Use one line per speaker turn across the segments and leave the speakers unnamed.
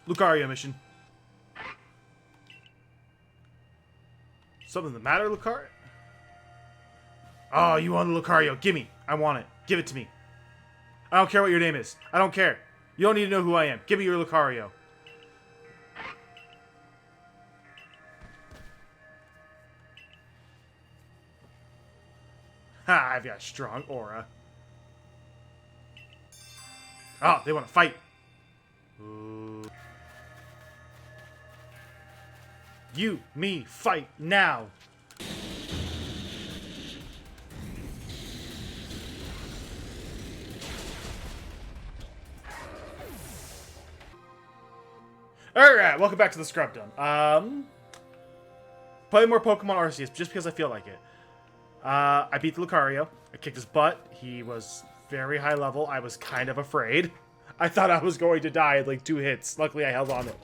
Lucario mission. Something the matter, Lucario? Oh, you want the Lucario. Gimme. I want it. Give it to me. I don't care what your name is. I don't care. You don't need to know who I am. Give me your Lucario. Ha, I've got a strong aura. Oh, they want to fight. Ooh. You, me, fight now. Alright, welcome back to the Scrub Dome. Play more Pokemon Arceus, just because I feel like it. I beat the Lucario. I kicked his butt. He was very high level. I was kind of afraid. I thought I was going to die in like 2 hits. Luckily, I held on it.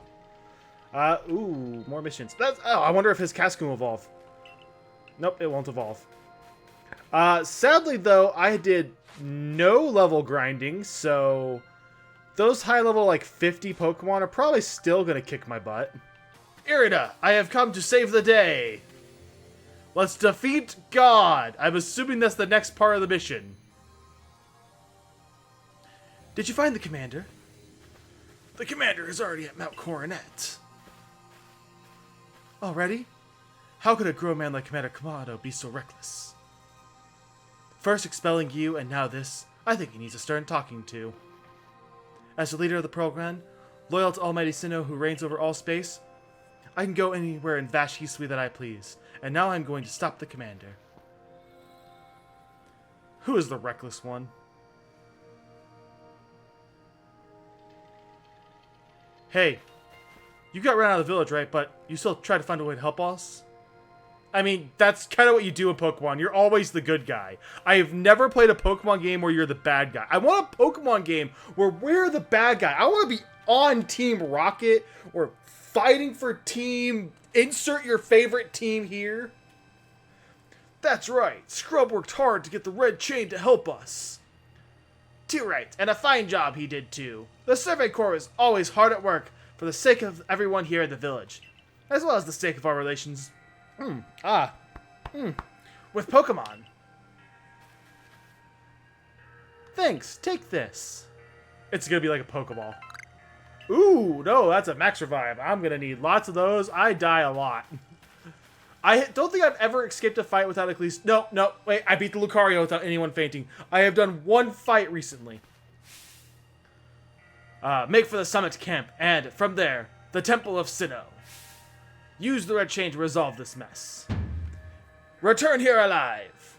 Ooh, more missions. I wonder if his Cascoon will evolve. Nope, it won't evolve. Sadly, though, I did no level grinding, so those high level, like 50 Pokemon are probably still going to kick my butt. Irida, I have come to save the day. Let's defeat God. I'm assuming that's the next part of the mission. Did you find the commander? The commander is already at Mount Coronet. Already? How could a grown man like Commander Kamado be so reckless? First expelling you, and now this. I think he needs a stern talking to. As the leader of the program, loyal to Almighty Sinnoh who reigns over all space, I can go anywhere in Vash Hisui that I please, and now I'm going to stop the commander. Who is the reckless one? Hey, you got run out of the village, right? But you still try to find a way to help us? I mean, that's kind of what you do in Pokemon. You're always the good guy. I have never played a Pokemon game where you're the bad guy. I want a Pokemon game where we're the bad guy. I want to be on Team Rocket or fighting for team... Insert your favorite team here. That's right. Scrub worked hard to get the Red Chain to help us. Too right, and a fine job he did too. The Survey Corps is always hard at work for the sake of everyone here in the village, as well as the sake of our relations. With Pokemon. Thanks, take this. It's gonna be like a Pokeball. Ooh, no, that's a max revive. I'm gonna need lots of those. I die a lot. I don't think I've ever escaped a fight without at least... No, wait, I beat the Lucario without anyone fainting. I have done one fight recently. Make for the summit camp, and from there, the Temple of Sinnoh. Use the Red Chain to resolve this mess. Return here alive.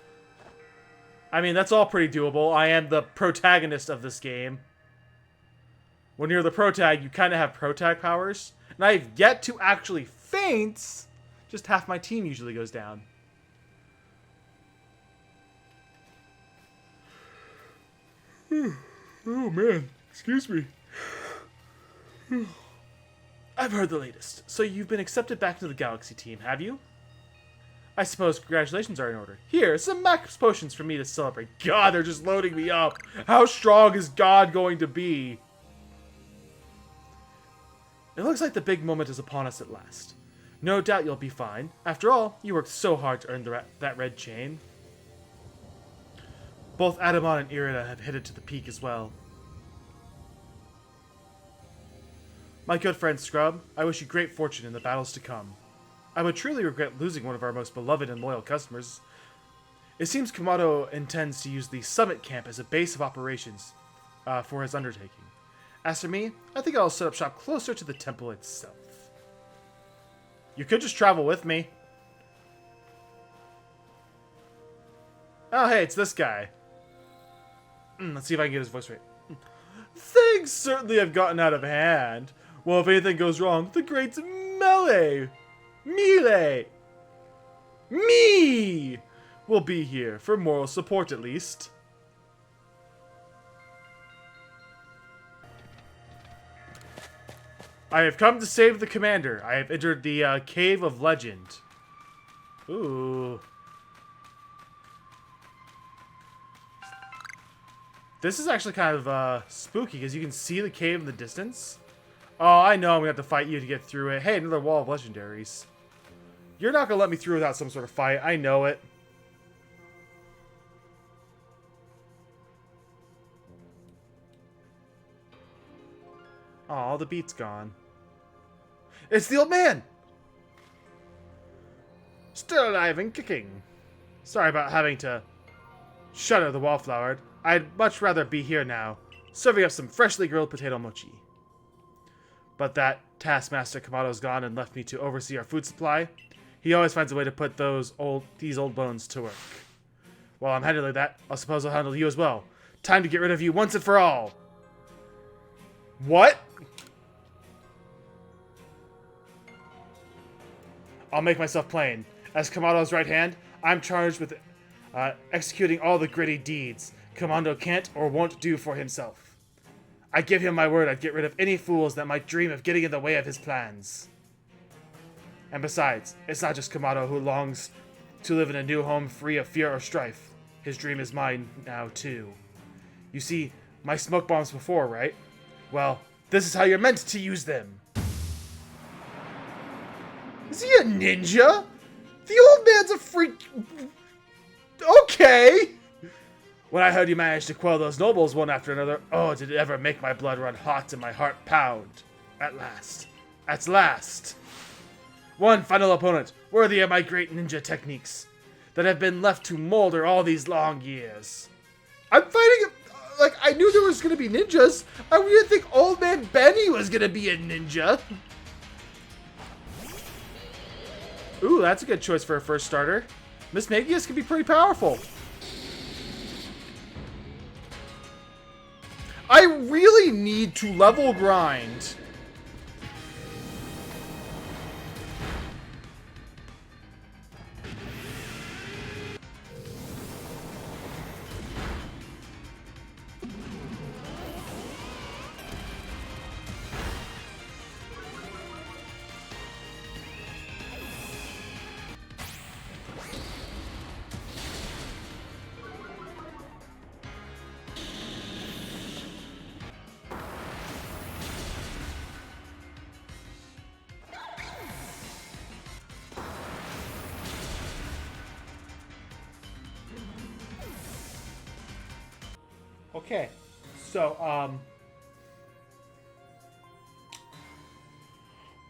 I mean, that's all pretty doable. I am the protagonist of this game. When you're the protag, you kind of have protag powers. And I've yet to actually faint. Just half my team usually goes down. Oh man, excuse me. I've heard the latest. So you've been accepted back into the Galaxy team, have you? I suppose congratulations are in order. Here, some max potions for me to celebrate. God, they're just loading me up. How strong is God going to be? It looks like the big moment is upon us at last. No doubt you'll be fine. After all, you worked so hard to earn that Red Chain. Both Adamon and Irida have headed to the peak as well. My good friend Scrub, I wish you great fortune in the battles to come. I would truly regret losing one of our most beloved and loyal customers. It seems Kamado intends to use the Summit Camp as a base of operations for his undertaking. As for me, I think I'll set up shop closer to the temple itself. You could just travel with me. Oh, hey, it's this guy. Let's see if I can get his voice right. Things certainly have gotten out of hand. Well, if anything goes wrong, the great Me will be here for moral support at least. I have come to save the commander. I have entered the Cave of Legend. Ooh. This is actually kind of spooky because you can see the cave in the distance. Oh, I know I'm gonna have to fight you to get through it. Hey, another wall of legendaries. You're not gonna let me through without some sort of fight. I know it. Oh, the beat's gone. It's the old man! Still alive and kicking. Sorry about having to shudder the wallflower. I'd much rather be here now, serving up some freshly grilled potato mochi. But that taskmaster Kamado's gone and left me to oversee our food supply. He always finds a way to put these old bones to work. While I'm handling that, I suppose I'll handle you as well. Time to get rid of you once and for all. What? I'll make myself plain. As Kamado's right hand, I'm charged with executing all the gritty deeds Kamado can't or won't do for himself. I give him my word I'd get rid of any fools that might dream of getting in the way of his plans. And besides, it's not just Kamado who longs to live in a new home free of fear or strife. His dream is mine now, too. You see, my smoke bombs before, right? Well, this is how you're meant to use them. Is he a ninja? The old man's a freak. Okay. When I heard you managed to quell those nobles one after another, oh, did it ever make my blood run hot and my heart pound. At last. At last. One final opponent, worthy of my great ninja techniques, that have been left to molder all these long years. I'm fighting, like, I knew there was going to be ninjas. I didn't think Old Man Benny was going to be a ninja. Ooh, that's a good choice for a first starter. Miss Magius can be pretty powerful. I really need to level grind. Okay, so,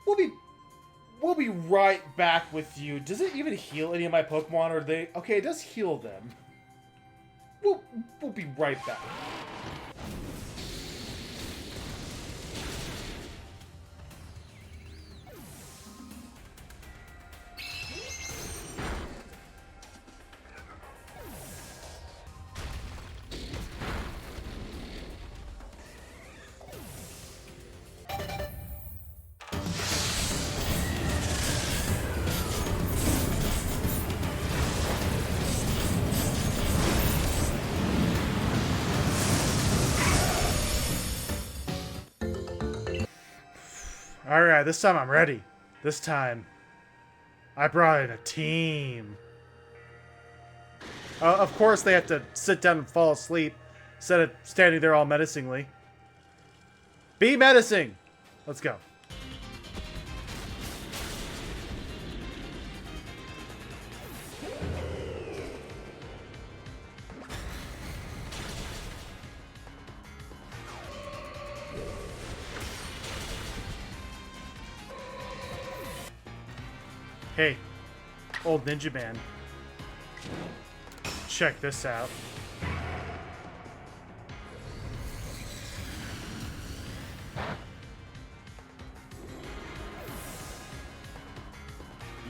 we'll be right back with you. Does it even heal any of my Pokemon, or they... Okay, it does heal them. We'll be right back. Alright, this time I'm ready. This time, I brought in a team. Of course they have to sit down and fall asleep, instead of standing there all menacingly. Be menacing! Let's go. Hey, old ninja man. Check this out.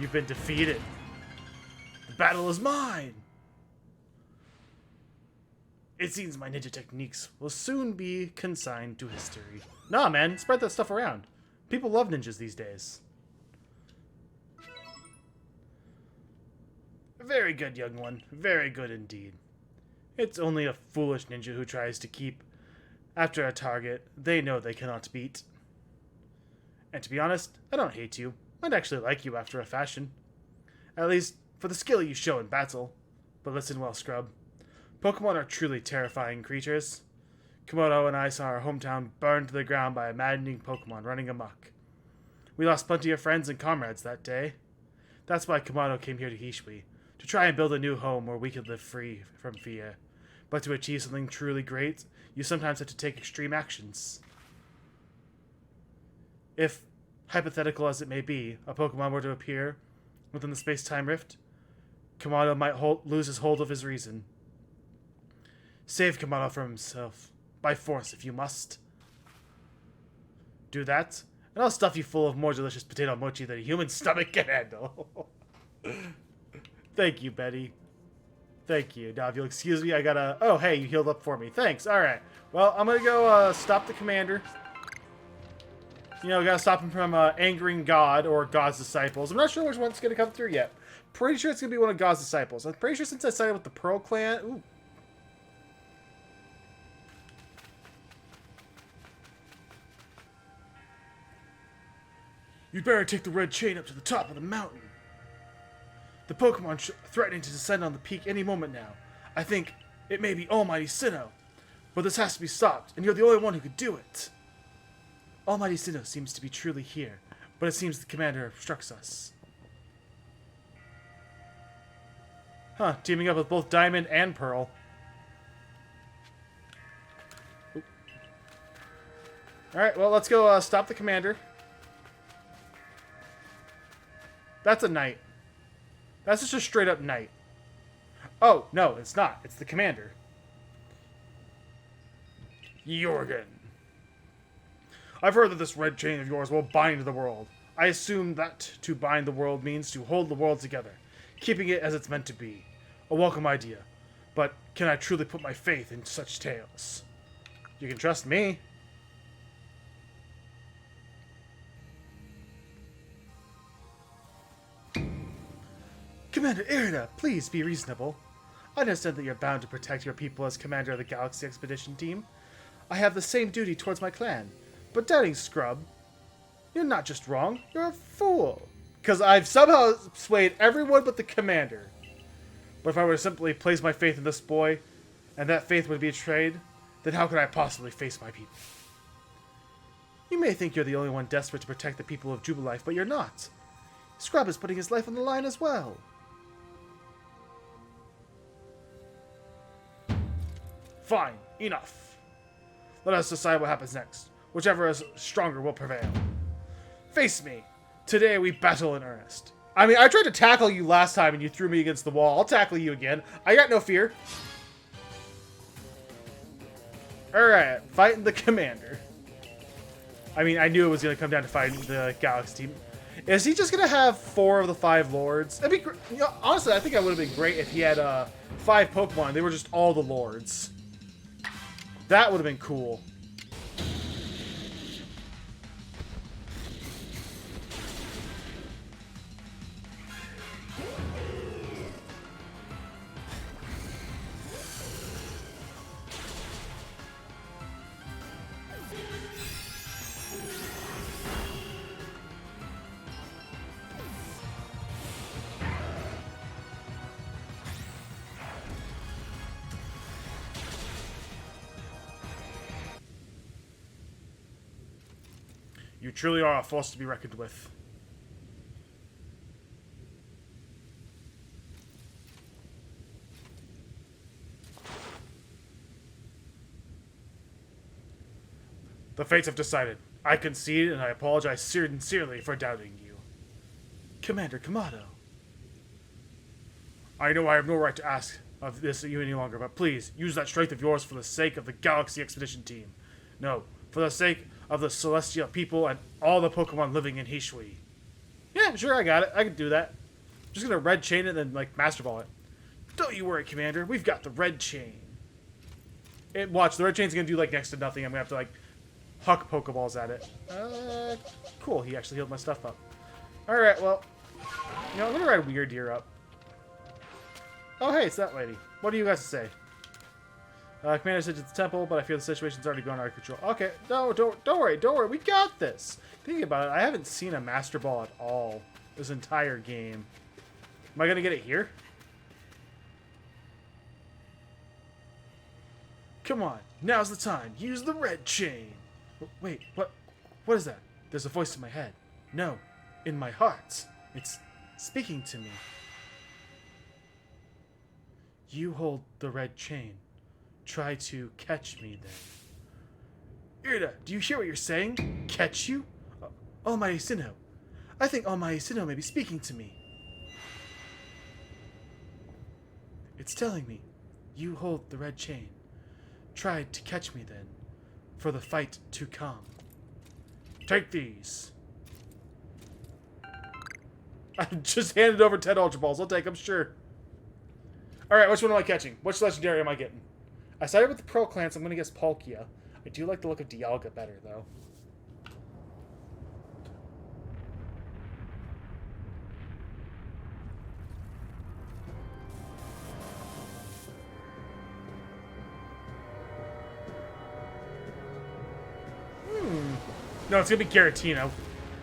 You've been defeated. The battle is mine. It seems my ninja techniques will soon be consigned to history. Nah, man, spread that stuff around. People love ninjas these days. Very good, young one. Very good indeed. It's only a foolish ninja who tries to keep after a target they know they cannot beat. And to be honest, I don't hate you. I'd actually like you after a fashion. At least, for the skill you show in battle. But listen well, Scrub. Pokemon are truly terrifying creatures. Komodo and I saw our hometown burned to the ground by a maddening Pokemon running amok. We lost plenty of friends and comrades that day. That's why Komodo came here to Hishui, to try and build a new home where we could live free from fear. But to achieve something truly great, you sometimes have to take extreme actions. If, hypothetical as it may be, a Pokemon were to appear within the space-time rift, Komodo might lose his hold of his reason. Save Komodo from himself, by force if you must. Do that, and I'll stuff you full of more delicious potato mochi than a human stomach can handle. Thank you, Betty. Thank you. Now, if you'll excuse me, I gotta... Oh, hey, you healed up for me. Thanks. Alright. Well, I'm gonna go stop the commander. You know, gotta stop him from angering God or God's disciples. I'm not sure which one's gonna come through yet. Pretty sure it's gonna be one of God's disciples. I'm pretty sure since I sided with the Pearl Clan... Ooh. You'd better take the red chain up to the top of the mountain. The Pokemon threatening to descend on the peak any moment now. I think it may be Almighty Sinnoh. But this has to be stopped, and you're the only one who could do it. Almighty Sinnoh seems to be truly here, but it seems the commander obstructs us. Huh, teaming up with both Diamond and Pearl. Alright, well, let's go stop the commander. That's a knight. That's just a straight up knight. Oh, no, it's not. It's the commander. Jorgen. I've heard that this red chain of yours will bind the world. I assume that to bind the world means to hold the world together, keeping it as it's meant to be. A welcome idea. But can I truly put my faith in such tales? You can trust me. Commander Irida, please be reasonable. I understand that you're bound to protect your people as commander of the Galaxy Expedition Team. I have the same duty towards my clan. But doubting Scrub, you're not just wrong, you're a fool. Because I've somehow swayed everyone but the commander. But if I were to simply place my faith in this boy, and that faith would be betrayed, then how could I possibly face my people? You may think you're the only one desperate to protect the people of Jubilife, but you're not. Scrub is putting his life on the line as well. Fine, enough. Let us decide what happens next. Whichever is stronger will prevail. Face me. Today we battle in earnest. I mean, I tried to tackle you last time and you threw me against the wall. I'll tackle you again. I got no fear. Alright, fighting the commander. I mean, I knew it was going to come down to fighting the Galaxy team. Is he just going to have 4 of the 5 lords? It'd be, you know, honestly, I think it would have been great if he had 5 Pokemon. They were just all the lords. That would have been cool. You truly are a force to be reckoned with. The fates have decided. I concede, and I apologize sincerely for doubting you. Commander Komodo. I know I have no right to ask of this of you any longer, but please, use that strength of yours for the sake of the Galaxy Expedition Team. No, for the sake of the Celestial people and all the Pokemon living in Hishui. Yeah, sure, I got it. I can do that. Just gonna red chain it and then, like, Master Ball it. Don't you worry, Commander. We've got the red chain. Watch, the red chain's gonna do, like, next to nothing. I'm gonna have to, like, huck Pokeballs at it. Cool. He actually healed my stuff up. Alright, well, you know, I'm gonna ride Weird Deer up. Oh, hey, it's that lady. What do you guys say? Commander said it's the temple, but I feel the situation's already gone out of control. Okay, no, don't worry, we got this. Thinking about it, I haven't seen a Master Ball at all this entire game. Am I gonna get it here? Come on, now's the time. Use the red chain. Wait, what? What is that? There's a voice in my head. No, in my heart. It's speaking to me. You hold the red chain. Try to catch me then. Irida, do you hear what you're saying? Catch you? Almighty Sinnoh. I think Almighty Sinnoh may be speaking to me. It's telling me, you hold the red chain. Try to catch me then, for the fight to come. Take these. I just handed over 10 Ultra Balls. I'll take them, sure. Alright, which one am I catching? Which legendary am I getting? I started with the Pearl Clan, so I'm going to guess Palkia. I do like the look of Dialga better, though. No, it's going to be Giratina.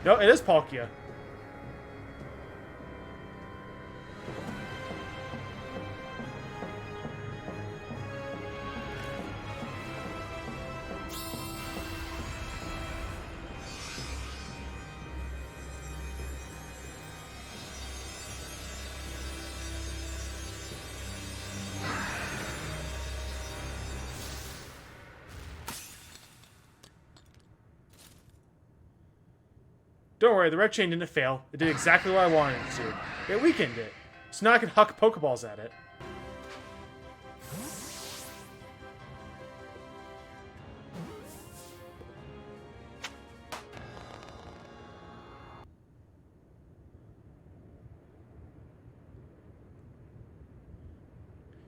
No, it is Palkia. Don't worry, the red chain didn't fail. It did exactly what I wanted it to. It weakened it. So now I can huck Pokeballs at it.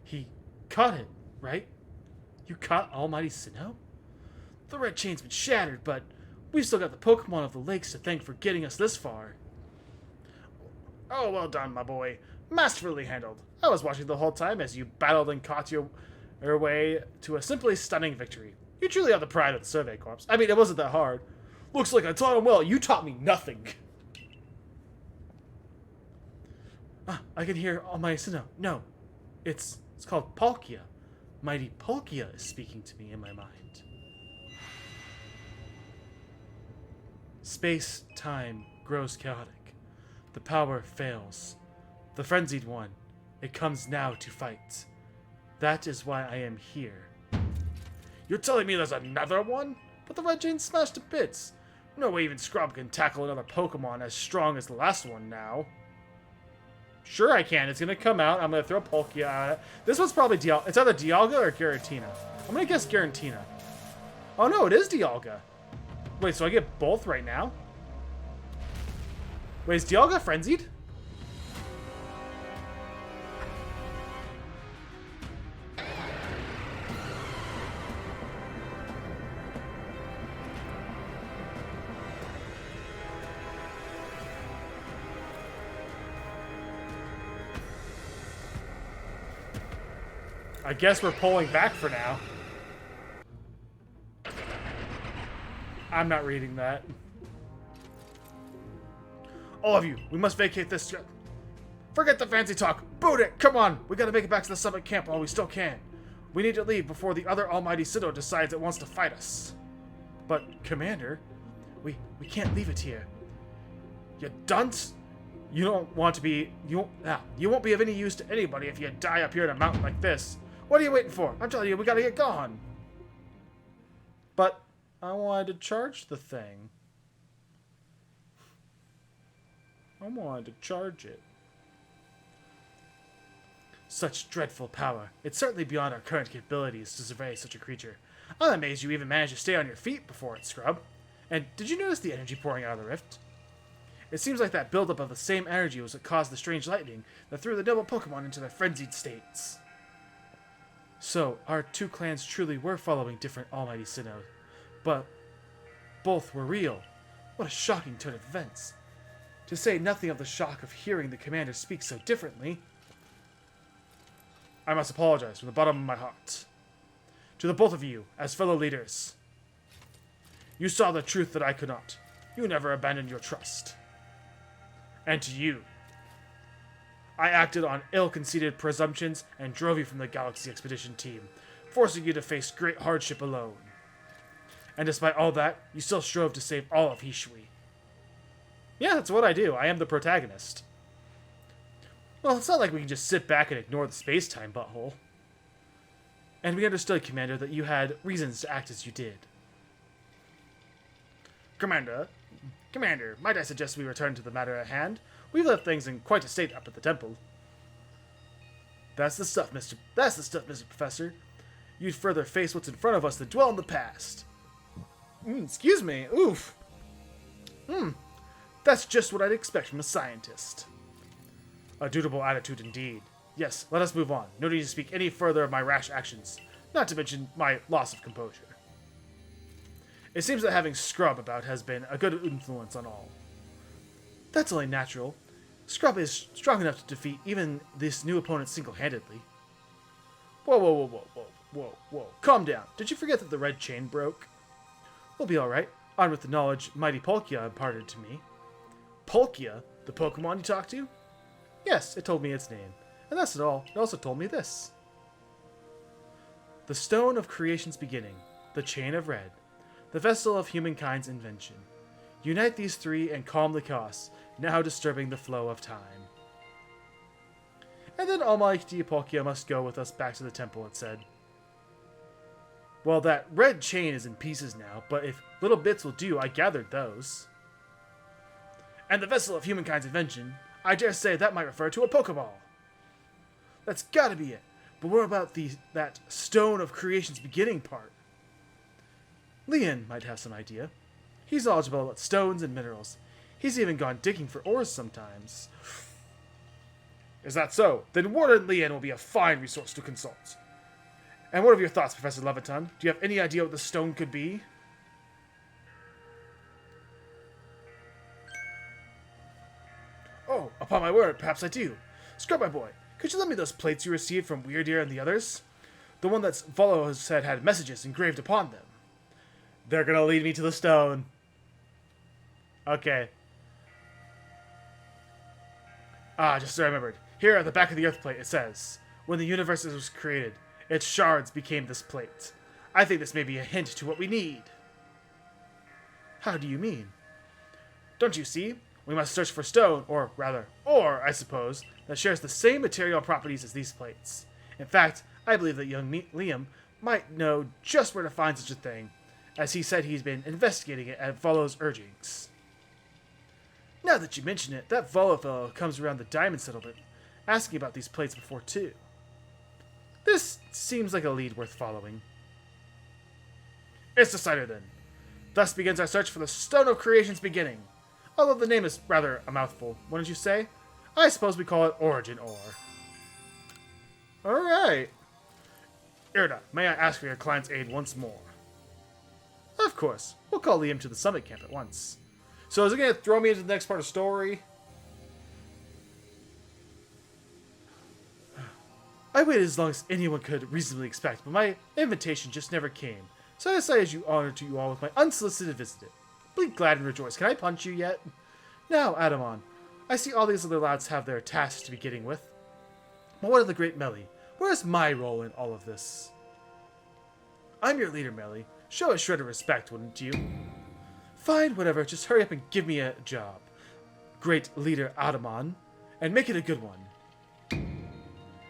He caught it, right? You caught Almighty Sinnoh? The red chain's been shattered, but we've still got the Pokemon of the lakes to thank for getting us this far. Oh, well done, my boy. Masterfully handled. I was watching the whole time as you battled and caught your way to a simply stunning victory. You truly are the pride of the Survey Corps. I mean, it wasn't that hard. Looks like I taught him well. You taught me nothing. I can hear Almighty Sinnoh. No, it's called Palkia. Mighty Palkia is speaking to me in my mind. Space-time grows chaotic. The power fails. The frenzied one, it comes now to fight. That is why I am here. You're telling me there's another one? But the red chain's smashed to bits. No way even Scrub can tackle another Pokemon as strong as the last one now. Sure I can. It's gonna come out. I'm gonna throw Palkia at it. This one's probably Dialga. It's either Dialga or Giratina. I'm gonna guess Giratina. Oh no, it is Dialga. Wait, so I get both right now? Wait, is Dialga frenzied? I guess we're pulling back for now. I'm not reading that. All of you, we must vacate this. Forget the fancy talk. Boot it. Come on. We gotta make it back to the summit camp while we still can. We need to leave before the other Almighty Sinnoh decides it wants to fight us. But, Commander, we can't leave it here. You dunce. You don't want to be... You won't be of any use to anybody if you die up here in a mountain like this. What are you waiting for? I'm telling you, we gotta get gone. But I wanted to charge the thing. I wanted to charge it. Such dreadful power. It's certainly beyond our current capabilities to survey such a creature. I'm amazed you even managed to stay on your feet before it, Scrub. And did you notice the energy pouring out of the rift? It seems like that buildup of the same energy was what caused the strange lightning that threw the double Pokemon into their frenzied states. So, our two clans truly were following different Almighty Sinnoh, but both were real. What a shocking turn of events. To say nothing of the shock of hearing the commander speak so differently. I must apologize from the bottom of my heart. To the both of you, as fellow leaders. You saw the truth that I could not. You never abandoned your trust. And to you, I acted on ill-conceited presumptions and drove you from the Galaxy Expedition team. forcing you to face great hardship alone. And despite all that, you still strove to save all of Hishui. Yeah, that's what I do. I am the protagonist. Well, it's not like we can just sit back and ignore the space-time butthole. And we understood, Commander, that you had reasons to act as you did. Commander, might I suggest we return to the matter at hand? We've left things in quite a state up at the temple. That's the stuff, Mr. Professor. You'd further face what's in front of us than dwell in the past. Excuse me. Oof. That's just what I'd expect from a scientist. A dutiful attitude indeed. Yes, let us move on. No need to speak any further of my rash actions, not to mention my loss of composure. It seems that having Scrub about has been a good influence on all. That's only natural. Scrub is strong enough to defeat even this new opponent single-handedly. Whoa. Calm down. Did you forget that the red chain broke? We'll be alright, armed with the knowledge mighty Palkia imparted to me. Palkia? The Pokemon you talked to? Yes, it told me its name. And that's not all. It also told me this. The Stone of Creation's beginning. The Chain of Red. The Vessel of Humankind's invention. Unite these three and calm the chaos, now disturbing the flow of time. And then Almighty Palkia must go with us back to the temple, it said. Well, that red chain is in pieces now, but if little bits will do, I gathered those. And the Vessel of Humankind's invention, I dare say that might refer to a Pokeball. That's gotta be it. But what about that Stone of Creation's beginning part? Leon might have some idea. He's knowledgeable about stones and minerals. He's even gone digging for ores sometimes. Is that so? Then Warden Leon will be a fine resource to consult. And what are your thoughts, Professor Leviton? Do you have any idea what the stone could be? Oh, upon my word, perhaps I do. Scrub, my boy, could you lend me those plates you received from Weird Ear and the others? The one that Volo has said had messages engraved upon them. They're gonna lead me to the stone. Okay. Just as I remembered. Here at the back of the Earth plate it says, when the universe was created, its shards became this plate. I think this may be a hint to what we need. How do you mean? Don't you see? We must search for stone, or rather, ore, I suppose, that shares the same material properties as these plates. In fact, I believe that young Liam might know just where to find such a thing, as he said he's been investigating it at Volo's urgings. Now that you mention it, that Volo fellow comes around the diamond settlement, asking about these plates before too. This seems like a lead worth following. It's decided then. Thus begins our search for the Stone of Creation's beginning. Although the name is rather a mouthful, wouldn't you say? I suppose we call it Origin Ore. Alright. Irda, may I ask for your client's aid once more? Of course. We'll call Liam to the summit camp at once. So is it going to throw me into the next part of the story? I waited as long as anyone could reasonably expect, but my invitation just never came. So I decided to honor to you all with my unsolicited visit. Be glad and rejoice. Can I punch you yet? Now, Adamon, I see all these other lads have their tasks to be getting with. But what of the great Melly? Where's my role in all of this? I'm your leader, Melly. Show a shred of respect, wouldn't you? Fine, whatever. Just hurry up and give me a job. Great leader Adamon. And make it a good one.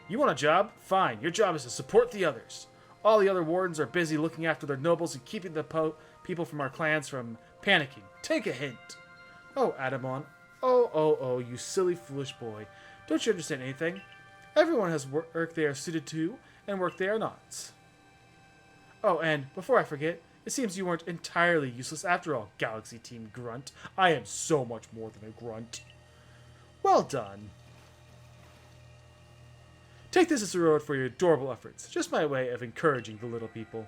You want a job? Fine. Your job is to support the others. All the other wardens are busy looking after their nobles and keeping the people from our clans from panicking. Take a hint. Oh, Adamon. Oh, you silly, foolish boy. Don't you understand anything? Everyone has work they are suited to, and work they are not. Oh, and before I forget, it seems you weren't entirely useless after all, Galaxy Team Grunt. I am so much more than a grunt. Well done. Take this as a reward for your adorable efforts. Just my way of encouraging the little people.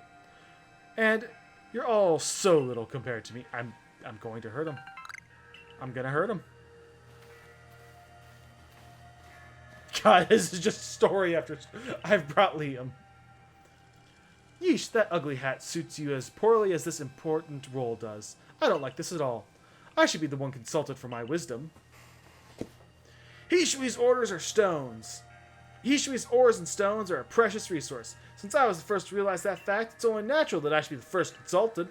And you're all so little compared to me. I'm going to hurt him. I'm gonna hurt him. God, this is just story after... I've brought Liam. Yeesh, that ugly hat suits you as poorly as this important role does. I don't like this at all. I should be the one consulted for my wisdom. Hishui's orders are stones. Hishui's ores and stones are a precious resource. Since I was the first to realize that fact, it's only natural that I should be the first consulted.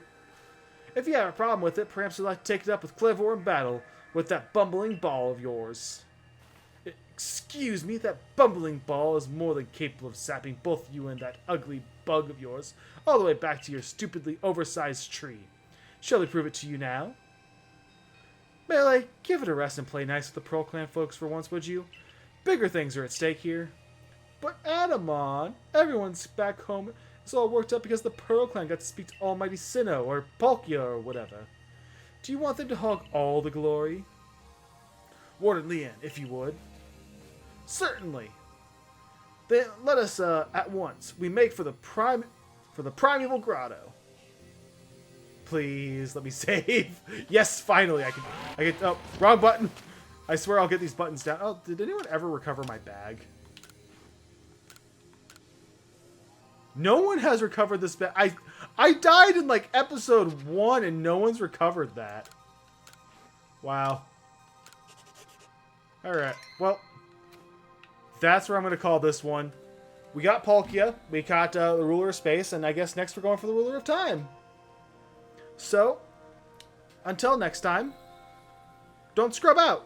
If you have a problem with it, perhaps you'd like to take it up with Clevor in battle, with that bumbling ball of yours. Excuse me, that bumbling ball is more than capable of sapping both you and that ugly bug of yours, all the way back to your stupidly oversized tree. Shall we prove it to you now? Melee, give it a rest and play nice with the Pearl Clan folks for once, would you? Bigger things are at stake here. But Adamon, everyone's back home is all worked up because the Pearl Clan got to speak to Almighty Sinnoh or Palkia or whatever. Do you want them to hog all the glory? Warden Lian, if you would. Certainly. Then let us at once. We make for the primeval grotto. Please let me save. Yes, finally I can. Oh, wrong button. I swear I'll get these buttons down. Oh, did anyone ever recover my bag? No one has recovered this bag. I died in like episode 1 and no one's recovered that. Wow. Alright, well, that's where I'm going to call this one. We got Palkia, we got the Ruler of Space, and I guess next we're going for the Ruler of Time. So, until next time, don't scrub out.